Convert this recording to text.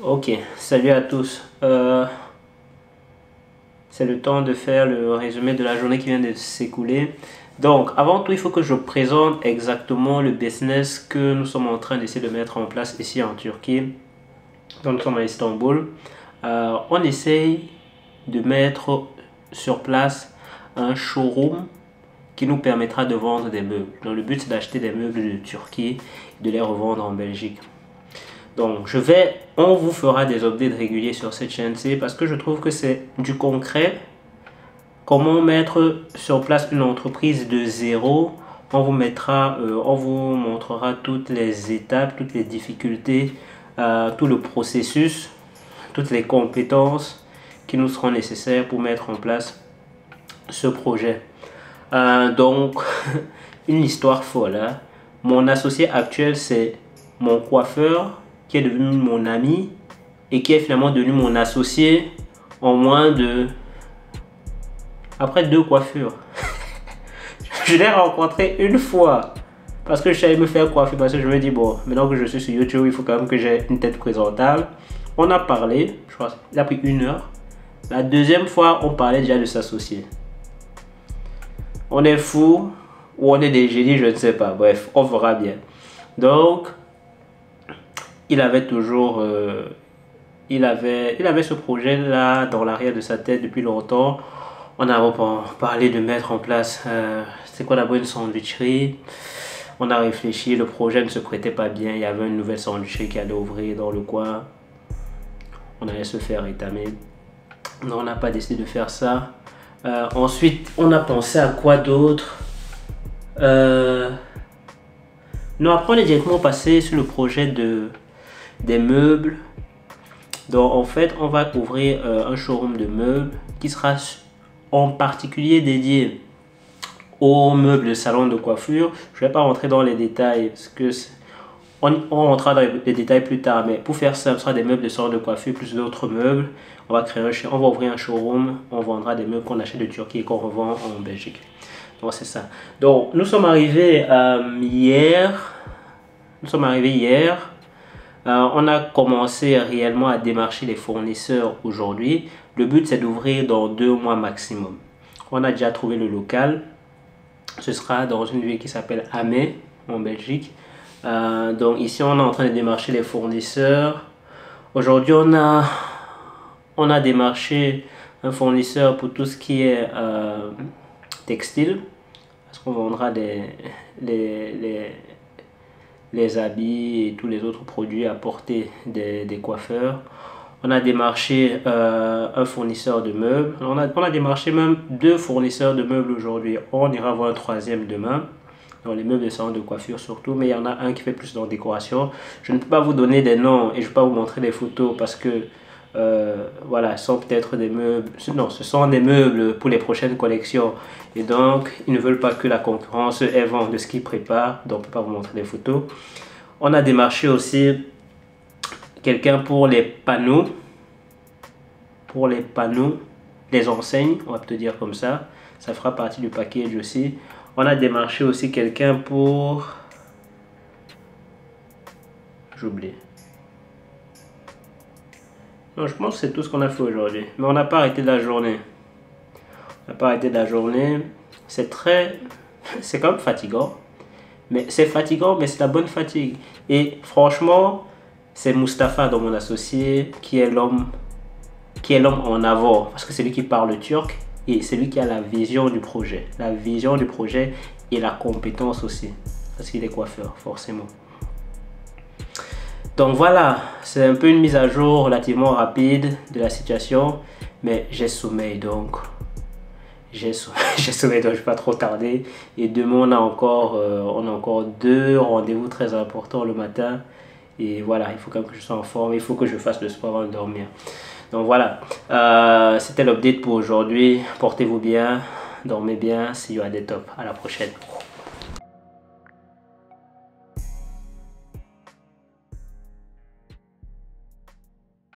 Ok, salut à tous. C'est le temps de faire le résumé de la journée qui vient de s'écouler. Donc, avant tout, il faut que je présente exactement le business que nous sommes en train d'essayer de mettre en place ici en Turquie. Donc, nous sommes à Istanbul. On essaye de mettre sur place un showroom qui nous permettra de vendre des meubles. Donc, le but, c'est d'acheter des meubles de Turquie et de les revendre en Belgique. Donc, on vous fera des updates réguliers sur cette chaîne-ci parce que je trouve que c'est du concret. Comment mettre sur place une entreprise de zéro. On vous montrera toutes les étapes, toutes les difficultés, tout le processus, toutes les compétences qui nous seront nécessaires pour mettre en place ce projet. Donc, une histoire folle, hein? Mon associé actuel, c'est mon coiffeur qui est devenu mon ami et qui est finalement devenu mon associé en moins de... Après 2 coiffures. Je l'ai rencontré une fois parce que je savais me faire coiffer, parce que je me dis bon, maintenant que je suis sur YouTube, il faut quand même que j'ai une tête présentable. On a parlé, je crois, il a pris 1 heure. La deuxième fois, on parlait déjà de s'associer. On est fou ou on est des génies, je ne sais pas. Bref, on verra bien. Donc, il avait toujours... il avait ce projet-là dans l'arrière de sa tête depuis longtemps. On a parlé de mettre en place, c'est quoi d'abord, une sandwicherie. On a réfléchi, le projet ne se prêtait pas bien. Il y avait une nouvelle sandwicherie qui allait ouvrir dans le coin. On allait se faire étamer. Non, on n'a pas décidé de faire ça. Ensuite, on a pensé à quoi d'autre? Non, après on est directement passé sur le projet des meubles. Donc en fait, on va ouvrir un showroom de meubles qui sera en particulier dédié aux meubles de salon de coiffure. Je ne vais pas rentrer dans les détails parce que on rentrera dans les détails plus tard, mais pour faire ça, ce sera des meubles de salon de coiffure plus d'autres meubles. On va ouvrir un showroom, on vendra des meubles qu'on achète de Turquie et qu'on revend en Belgique. Donc c'est ça. Donc nous sommes arrivés hier. On a commencé réellement à démarcher les fournisseurs aujourd'hui. Le but, c'est d'ouvrir dans 2 mois maximum. On a déjà trouvé le local. Ce sera dans une ville qui s'appelle Amé, en Belgique. Donc ici, on est en train de démarcher les fournisseurs. Aujourd'hui, on a démarché un fournisseur pour tout ce qui est textile. Parce qu'on vendra les habits et tous les autres produits à portée des coiffeurs. On a démarché un fournisseur de meubles. On a démarché même 2 fournisseurs de meubles aujourd'hui. On ira voir un 3e demain. Dans les meubles de salon de coiffure surtout. Mais il y en a un qui fait plus dans la décoration. Je ne peux pas vous donner des noms et je ne peux pas vous montrer des photos parce que voilà, ce sont peut-être des meubles. Non, ce sont des meubles pour les prochaines collections. Et donc, ils ne veulent pas que la concurrence ait vent de ce qu'ils préparent. Donc, on ne peut pas vous montrer des photos. On a démarché aussi quelqu'un pour les panneaux. Les enseignes, on va te dire comme ça. Ça fera partie du package aussi. On a démarché aussi quelqu'un pour... J'oublie. Non, je pense que c'est tout ce qu'on a fait aujourd'hui. Mais on n'a pas arrêté de la journée. On n'a pas arrêté de la journée. C'est quand même fatigant. Mais c'est fatigant, mais c'est la bonne fatigue. Et franchement, c'est Mustapha, dans mon associé, qui est l'homme en avant. Parce que c'est lui qui parle turc. Et c'est lui qui a la vision du projet. La vision du projet et la compétence aussi. Parce qu'il est coiffeur, forcément. Donc voilà, c'est un peu une mise à jour relativement rapide de la situation. Mais j'ai sommeil, donc je ne vais pas trop tarder. Et demain, on a encore 2 rendez-vous très importants le matin. Et voilà, il faut quand même que je sois en forme. Il faut que je fasse le sport avant de dormir. Donc voilà, c'était l'update pour aujourd'hui. Portez-vous bien, dormez bien. See you at the top. À la prochaine.